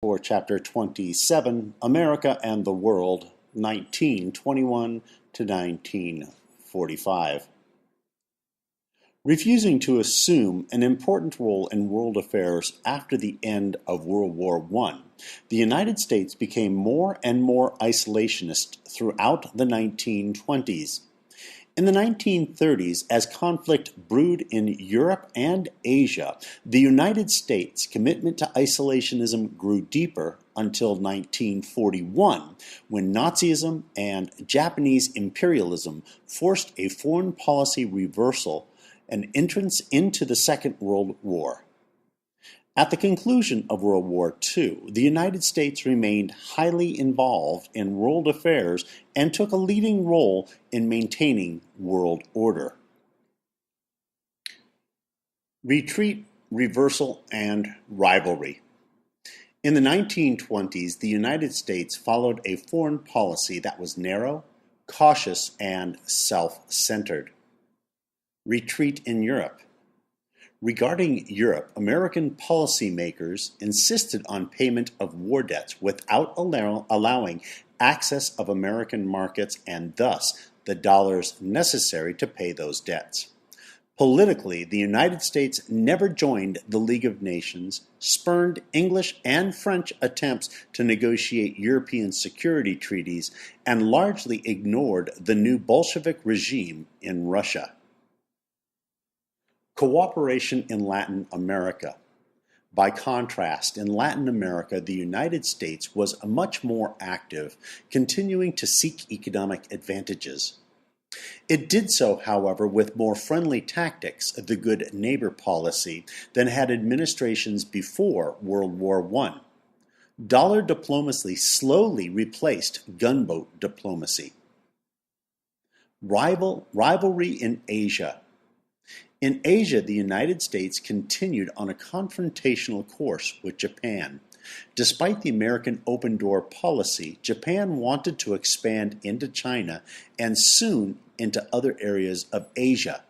for Chapter 27, America and the World, 1921 to 1945. Refusing to assume an important role in world affairs after the end of World War I, the United States became more and more isolationist throughout the 1920s. In the 1930s, as conflict brewed in Europe and Asia, the United States' commitment to isolationism grew deeper until 1941, when Nazism and Japanese imperialism forced a foreign policy reversal and entrance into the Second World War. At the conclusion of World War II, the United States remained highly involved in world affairs and took a leading role in maintaining world order. Retreat, reversal, and rivalry. In the 1920s, the United States followed a foreign policy that was narrow, cautious, and self-centered. Retreat in Europe. Regarding Europe, American policymakers insisted on payment of war debts without allowing access of American markets and thus the dollars necessary to pay those debts. Politically, the United States never joined the League of Nations, spurned English and French attempts to negotiate European security treaties, and largely ignored the new Bolshevik regime in Russia. Cooperation in Latin America. By contrast, in Latin America, the United States was much more active, continuing to seek economic advantages. It did so, however, with more friendly tactics, the good neighbor policy, than had administrations before World War I. Dollar diplomacy slowly replaced gunboat diplomacy. Rivalry in Asia. In Asia, the United States continued on a confrontational course with Japan. Despite the American open-door policy, Japan wanted to expand into China and soon into other areas of Asia.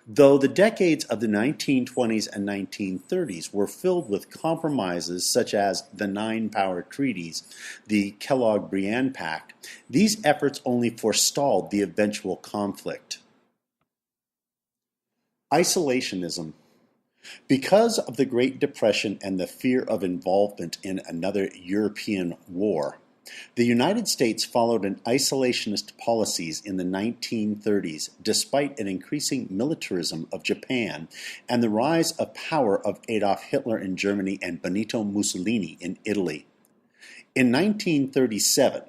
Though the decades of the 1920s and 1930s were filled with compromises such as the Nine-Power Treaties, the Kellogg-Briand Pact, these efforts only forestalled the eventual conflict. Isolationism. Because of the Great Depression and the fear of involvement in another European war, the United States followed an isolationist policies in the 1930s despite an increasing militarism of Japan and the rise of power of Adolf Hitler in Germany and Benito Mussolini in Italy. In 1937,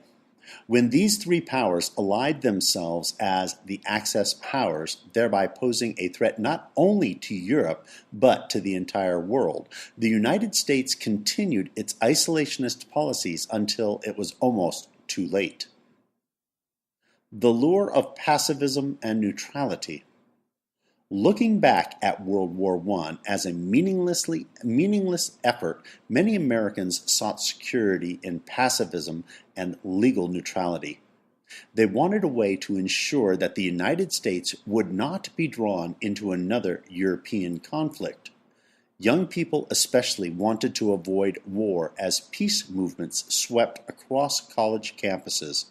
when these three powers allied themselves as the Axis powers, thereby posing a threat not only to Europe but to the entire world, the United States continued its isolationist policies until it was almost too late. The lure of pacifism and neutrality. Looking back at World War I as a meaningless effort, many Americans sought security in pacifism and legal neutrality. They wanted a way to ensure that the United States would not be drawn into another European conflict. Young people especially wanted to avoid war as peace movements swept across college campuses.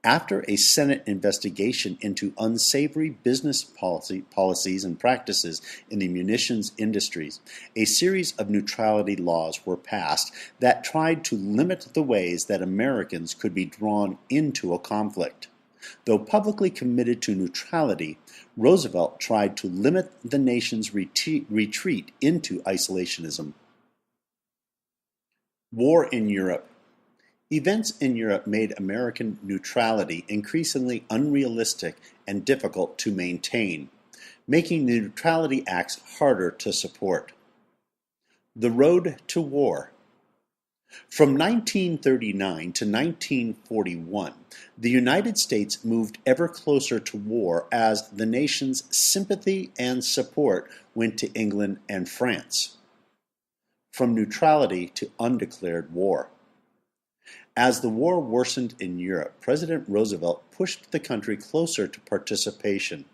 After a Senate investigation into unsavory business policies and practices in the munitions industries, a series of neutrality laws were passed that tried to limit the ways that Americans could be drawn into a conflict. Though publicly committed to neutrality, Roosevelt tried to limit the nation's retreat into isolationism. War in Europe. Events in Europe made American neutrality increasingly unrealistic and difficult to maintain, making the Neutrality Acts harder to support. The road to war. From 1939 to 1941, the United States moved ever closer to war as the nation's sympathy and support went to England and France. From neutrality to undeclared war. As the war worsened in Europe, President Roosevelt pushed the country closer to participation.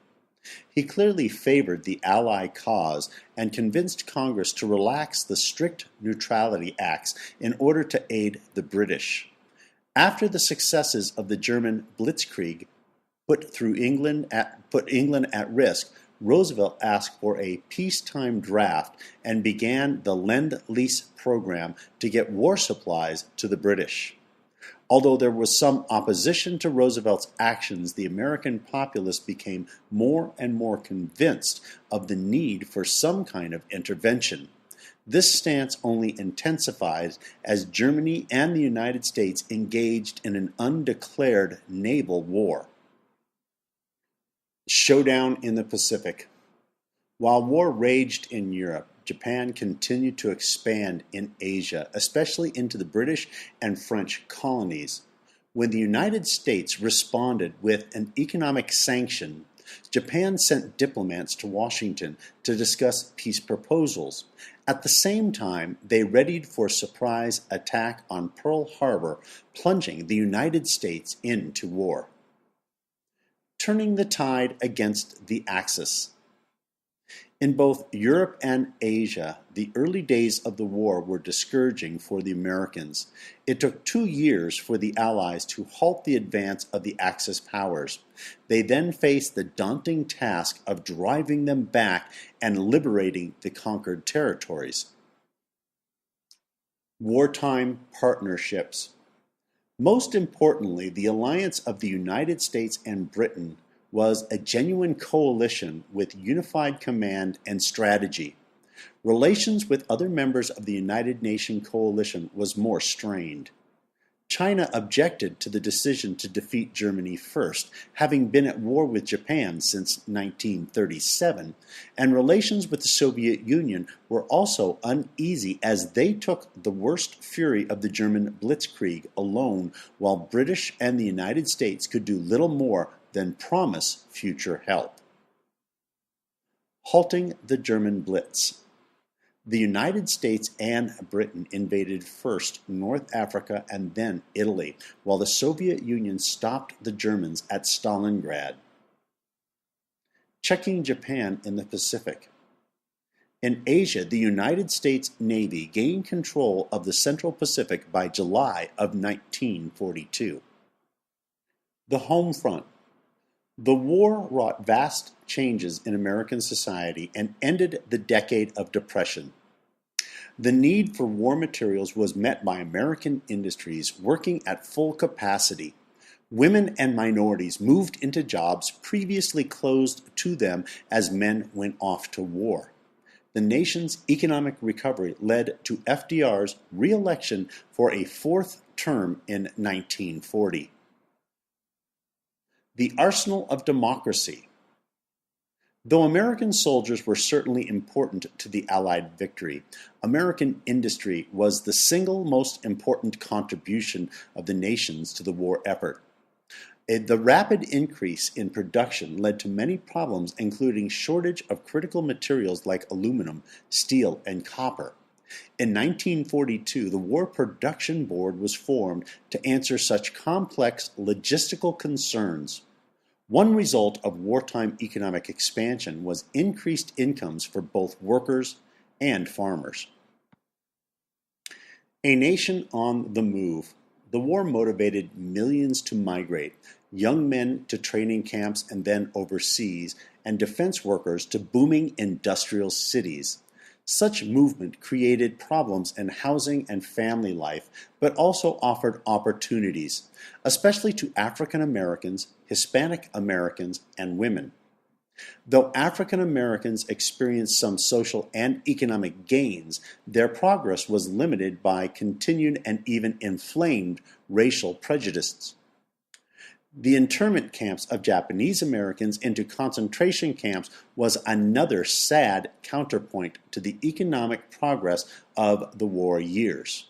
He clearly favored the Ally cause and convinced Congress to relax the strict neutrality acts in order to aid the British. After the successes of the German Blitzkrieg put England at risk, Roosevelt asked for a peacetime draft and began the Lend-Lease program to get war supplies to the British. Although there was some opposition to Roosevelt's actions, the American populace became more and more convinced of the need for some kind of intervention. This stance only intensified as Germany and the United States engaged in an undeclared naval war. Showdown in the Pacific. While war raged in Europe, Japan continued to expand in Asia, especially into the British and French colonies. When the United States responded with an economic sanction, Japan sent diplomats to Washington to discuss peace proposals. At the same time, they readied for a surprise attack on Pearl Harbor, plunging the United States into war. Turning the tide against the Axis. In both Europe and Asia, the early days of the war were discouraging for the Americans. It took 2 years for the Allies to halt the advance of the Axis powers. They then faced the daunting task of driving them back and liberating the conquered territories. Wartime partnerships. Most importantly, the alliance of the United States and Britain was a genuine coalition with unified command and strategy. Relations with other members of the United Nations coalition was more strained. China objected to the decision to defeat Germany first, having been at war with Japan since 1937, and relations with the Soviet Union were also uneasy as they took the worst fury of the German Blitzkrieg alone, while British and the United States could do little more than promise future help. Halting the German Blitz. The United States and Britain invaded first North Africa and then Italy, while the Soviet Union stopped the Germans at Stalingrad. Checking Japan in the Pacific. In Asia, the United States Navy gained control of the Central Pacific by July of 1942. The home front. The war wrought vast changes in American society and ended the decade of depression. The need for war materials was met by American industries working at full capacity. Women and minorities moved into jobs previously closed to them as men went off to war. The nation's economic recovery led to FDR's re-election for a fourth term in 1940. The arsenal of democracy. Though American soldiers were certainly important to the Allied victory, American industry was the single most important contribution of the nations to the war effort. The rapid increase in production led to many problems, including shortage of critical materials like aluminum, steel, and copper. In 1942, the War Production Board was formed to answer such complex logistical concerns. One result of wartime economic expansion was increased incomes for both workers and farmers. A nation on the move. The war motivated millions to migrate, young men to training camps and then overseas, and defense workers to booming industrial cities. Such movement created problems in housing and family life, but also offered opportunities, especially to African Americans, Hispanic Americans, and women. Though African Americans experienced some social and economic gains, their progress was limited by continued and even inflamed racial prejudices. The internment camps of Japanese Americans into concentration camps was another sad counterpoint to the economic progress of the war years.